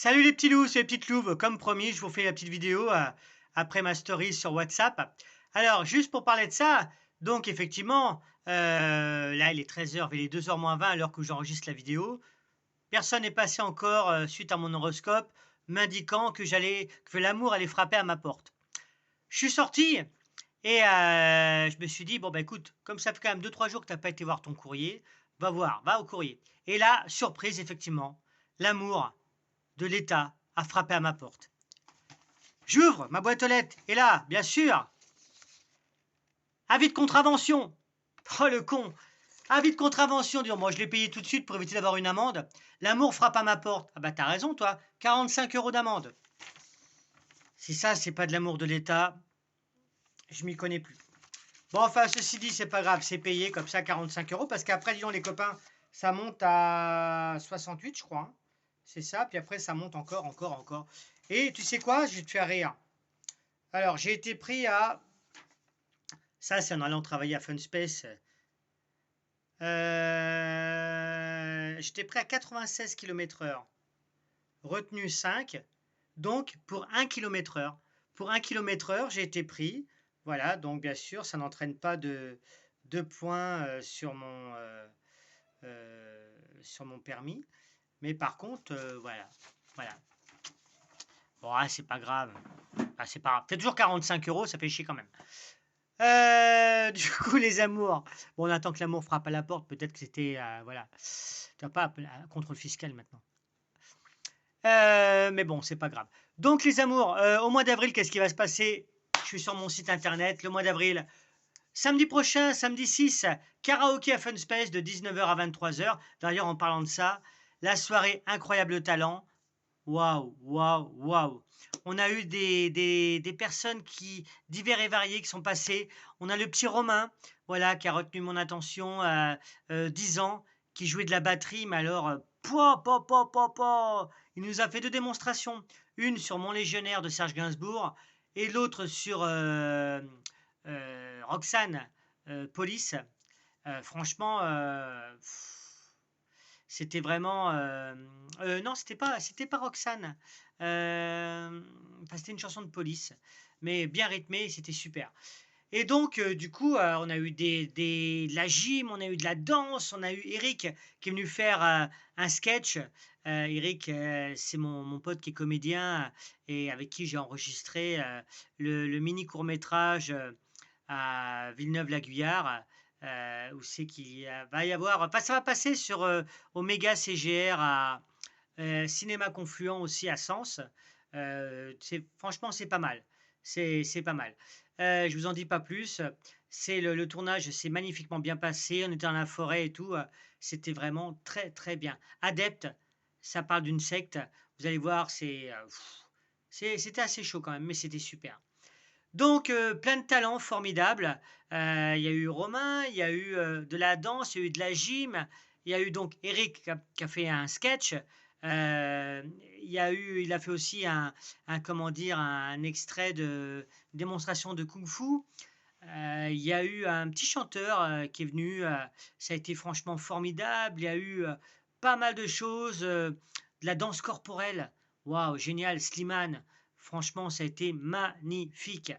Salut les petits loups, c'est les petites louves. Comme promis, je vous fais la petite vidéo après ma story sur WhatsApp. Alors, juste pour parler de ça, donc effectivement, là il est 13 h, il est 2 h moins 20 à l'heure que j'enregistre la vidéo. Personne n'est passé encore suite à mon horoscope m'indiquant que l'amour allait frapper à ma porte. Je suis sorti et je me suis dit, bon bah écoute, comme ça fait quand même 2 3 jours que tu n'as pas été voir ton courrier, va au courrier. Et là, surprise, effectivement, l'amour de l'État a frappé à ma porte. J'ouvre ma boîte aux lettres et là, bien sûr, avis de contravention. Oh le con. Avis de contravention, disons, moi je l'ai payé tout de suite pour éviter d'avoir une amende. L'amour frappe à ma porte. Ah bah t'as raison toi, 45 € d'amende. Si ça c'est pas de l'amour de l'État, je m'y connais plus. Bon enfin ceci dit c'est pas grave, c'est payé comme ça 45 € parce qu'après disons les copains, ça monte à 68 je crois, hein. C'est ça, puis après ça monte encore. Et tu sais quoi, je vais te faire rire. Alors j'ai été pris à, ça c'est en allant travailler à Funspace. J'étais prêt à 96 km/h, retenue 5, donc pour 1 km/h. Pour 1 km/h, j'ai été pris. Voilà, donc bien sûr, ça n'entraîne pas de points sur mon permis. Mais par contre, voilà. Bon, ah, c'est pas grave. Ah, c'est pas grave. C'est toujours 45 €, ça fait chier quand même. Du coup, les amours. Bon, on attend que l'amour frappe à la porte. Peut-être que c'était, voilà. Tu vas pas appeler un contrôle fiscal maintenant. Mais bon, c'est pas grave. Donc, les amours, au mois d'avril, qu'est-ce qui va se passer? Je suis sur mon site internet. Le mois d'avril, samedi prochain, samedi 6, karaoké à Funspace de 19 h à 23 h. D'ailleurs, en parlant de ça, la soirée Incroyable Talent. Waouh. On a eu des personnes divers et variés qui sont passées. On a le petit Romain, voilà, qui a retenu mon attention à 10 ans, qui jouait de la batterie, mais alors, il nous a fait deux démonstrations. Une sur Mon Légionnaire de Serge Gainsbourg et l'autre sur Roxane, Police. Franchement, c'était vraiment, non, c'était pas Roxane, enfin, c'était une chanson de Police, mais bien rythmée, c'était super. Et donc, du coup, on a eu de la gym, on a eu de la danse, on a eu Eric qui est venu faire un sketch. Eric, c'est mon pote qui est comédien et avec qui j'ai enregistré le mini court-métrage à Villeneuve-la-Guyard, où c'est va y avoir, enfin, ça va passer sur Oméga CGR à Cinéma Confluent aussi à Sens. Franchement, c'est pas mal. C'est pas mal. Je vous en dis pas plus. Le tournage s'est magnifiquement bien passé. On était dans la forêt et tout. C'était vraiment très très bien. Adepte, ça parle d'une secte. Vous allez voir, c'était assez chaud quand même, mais c'était super. Donc, plein de talents formidables. Il y a eu Romain, il y a eu de la danse, il y a eu de la gym, il y a eu donc Eric qui a fait un sketch. Il a fait aussi comment dire, un extrait de démonstration de kung-fu. Il y a eu un petit chanteur qui est venu. Ça a été franchement formidable. Il y a eu pas mal de choses, de la danse corporelle. Waouh, génial, Slimane. Franchement, ça a été magnifique.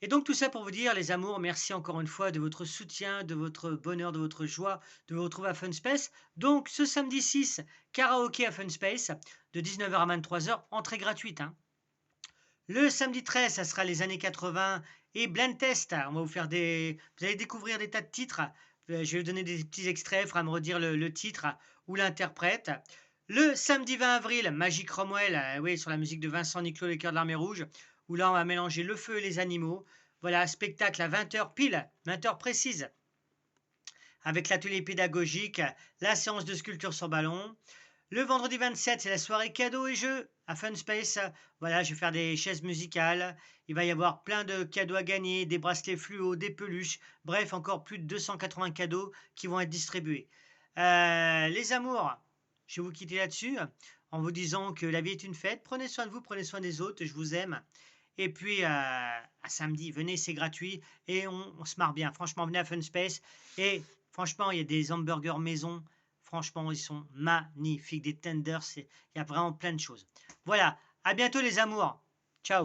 Et donc tout ça pour vous dire, les amours, merci encore une fois de votre soutien, de votre bonheur, de votre joie, de vous retrouver à Funspace. Donc ce samedi 6, karaoké à Funspace, de 19 h à 23 h, entrée gratuite, hein. Le samedi 13, ça sera les années 80 et Blind Test. On va vous faire vous allez découvrir des tas de titres. Je vais vous donner des petits extraits, il faudra me redire le titre ou l'interprète. Le samedi 20 avril, Magic Cromwell, oui, sur la musique de Vincent Niclot, Les Cœurs de l'Armée Rouge, où là on va mélanger le feu et les animaux. Voilà, spectacle à 20 h pile, 20 h précise, avec l'atelier pédagogique, la séance de sculpture sur ballon. Le vendredi 27, c'est la soirée cadeaux et jeux à Funspace. Voilà, je vais faire des chaises musicales. Il va y avoir plein de cadeaux à gagner, des bracelets fluo, des peluches. Bref, encore plus de 280 cadeaux qui vont être distribués. Les amours, je vais vous quitter là-dessus en vous disant que la vie est une fête. Prenez soin de vous, prenez soin des autres. Je vous aime. Et puis, à samedi, venez, c'est gratuit et on se marre bien. Franchement, venez à Funspace. Et franchement, il y a des hamburgers maison. Franchement, ils sont magnifiques. Des tenders, il y a vraiment plein de choses. Voilà, à bientôt les amours. Ciao.